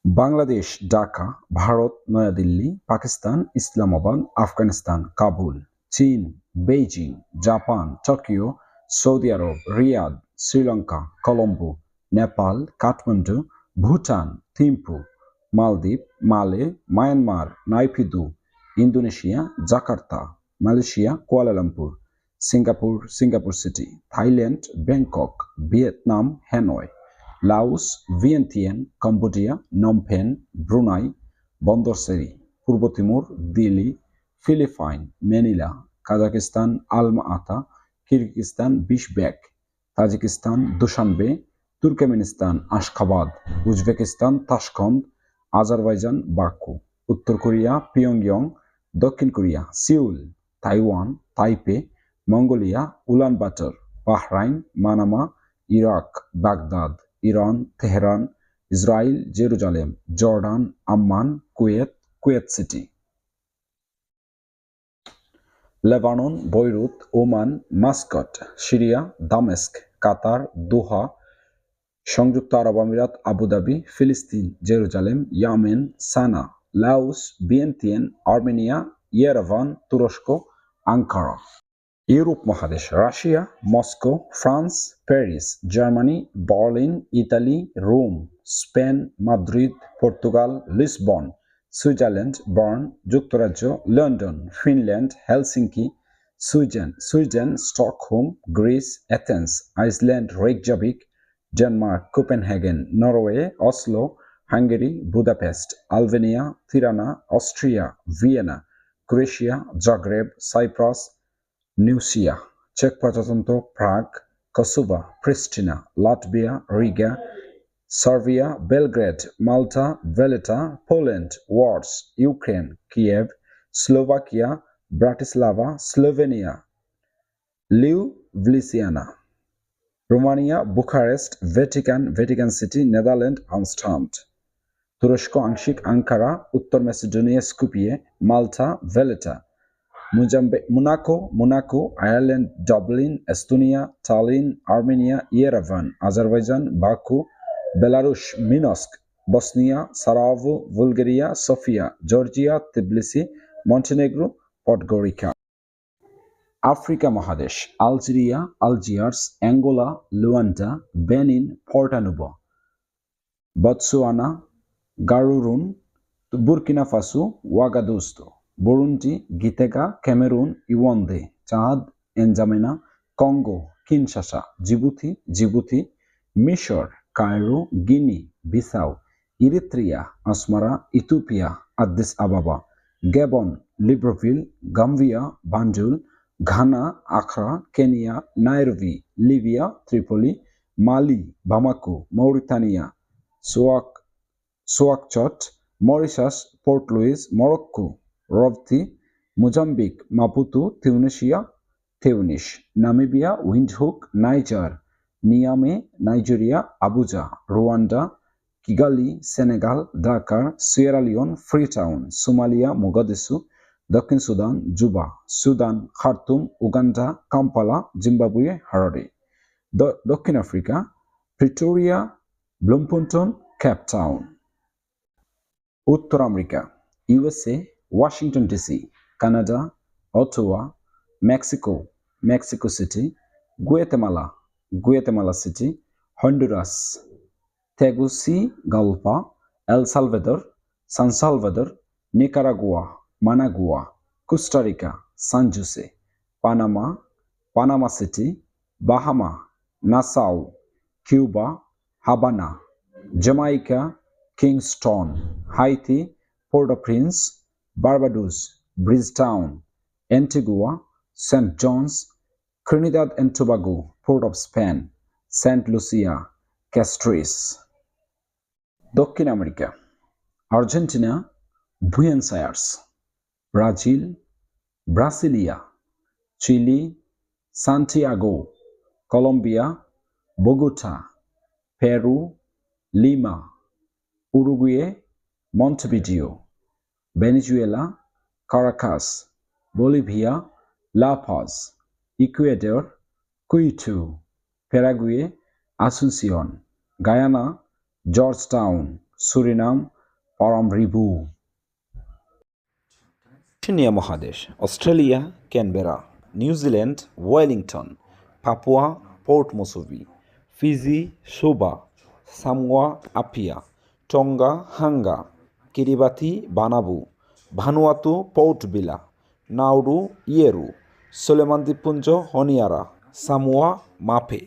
বাংলাদেশ ঢাকা, ভারত নয়াদিল্লি, পাকিস্তান ইসলামাবাদ, আফগানিস্তান কাবুল, চীন Beijing, Japan Tokyo, Saudi আরব Riyadh, Sri Lanka Colombo, Nepal Kathmandu, Bhutan Thimphu, মালদ্বীপ Male, Myanmar Naypyidaw, Indonesia Jakarta, Malaysia Kuala Lumpur, Singapore City, Thailand Bangkok, Vietnam Hanoi, Laos Vientiane, Cambodia Phnom Penh, Brunei Bandar Seri, পূর্ব Timor Dili, Philippine Manila, Kazakhstan Alma Ata, Kyrgyzstan Bishkek, Tajikistan Dushanbe, Turkmenistan Ashgabat, Uzbekistan Tashkent, Azerbaijan Baku, উত্তর Korea পিয়ংইয়ং, দক্ষিণ Korea Seoul, Taiwan Taipei, Mongolia Ulaanbaatar, Bahrain Manama, Iraq Baghdad, Iran Tehran, Israel Jerusalem, Jordan Amman, Kuwait City, Lebanon Beirut, Oman Muscat, Syria দামেস্ক, Qatar Doha, সংযুক্ত আরব আমিরাত Abu Dhabi, ফিলিস্তিন Jerusalem, Yemen Sanaa, Laos Vientiane, Armenia Yerevan, তুরস্ক Ankara. Europe মহাদেশ Russia Moscow, France Paris, Germany Berlin, Italy Rome, Spain Madrid, Portugal Lisbon, Switzerland Bern, যুক্তরাজ্য London, Finland Helsinki, Sweden Stockholm, Greece Athens, Iceland Reykjavik, Denmark Copenhagen, Norway Oslo, Hungary Budapest, Albania Tirana, Austria Vienna, Croatia Zagreb, Cyprus Nicosia, check প্রজাতন্ত্র Prague, Kosovo Pristina, Latvia Riga, Serbia Belgrade, Malta Valletta, Poland Warsaw, Ukraine Kiev, Slovakia Bratislava, Slovenia Ljubljana, Romania Bucharest, Vatican City, Netherland Amsterdam, তুরস্ক আংশিক Ankara, উত্তর Macedonia Skopje, Malta Valletta, Monaco Ireland Dublin, Estonia Tallinn, Armenia Yerevan, Azerbaijan Baku, Belarus Minsk, Bosnia Sarajevo, Bulgaria Sofia, Georgia Tbilisi, Montenegro Podgorica. Africa মহাদেশ Algeria Algiers, Angola Luanda, Benin Porto Novo, Botswana Gaborone, Burkina Faso Ouagadougou, Burundi Gitega, Cameroon Yaounde, Chad এনজামেনা, Congo Kinshasa, Djibouti, মিশর Cairo, Guinea Bissau, Eritrea Asmara, Ethiopia Addis Ababa, Gabon Libreville, Gambia Banjul, Ghana Accra, Kenya Nairobi, Libya Tripoli, Mali Bamako, Mauritania Nouakchott, Mauritius Port Louis, Morocco Rabat, Mozambique Maputo, Tunisia Tunis, Namibia Windhoek, Niger Niamey, Nigeria Abuja, Rwanda Kigali, Senegal Dakar, Sierra Leone Freetown, Somalia Mogadishu, দক্ষিণ Sudan Juba, Sudan Khartoum, Uganda Kampala, Zimbabwe Harare, দক্ষিণ Africa Pretoria, Bloemfontein, Cape Town. উত্তর America USA Washington DC, Canada Ottawa, Mexico City, Guatemala City, Honduras Tegucigalpa, El San Salvador, Nicaragua, Managua, Costa Rica, San Jose, Panama City, Bahama, Nassau, Cuba, Havana, Jamaica, Kingston, Haiti, Port au Prince, Barbados, Bridgetown, Antigua, Saint John's, Trinidad and Tobago, Port of Spain, Saint Lucia, Castries. দক্ষিণ America Argentina Buenos Aires, Brazil Brasilia, Chile Santiago, Colombia Bogota, Peru Lima, Uruguay Montevideo, Venezuela Caracas, Bolivia La Paz, Ecuador Quito, Paraguay Asuncion, Guyana Georgetown, Suriname, Paramaribo. Oceania মহাদেশ: Australia Canberra, New Zealand Wellington, Papua Port Moresby, Fiji Suva, Samoa Apia, Tonga হাঙ্গা, Kiribati বানাবু, Vanuatu Port Vila, Nauru Yaren, Solomon দ্বীপপুঞ্জ Honiara, Samoa মাপে।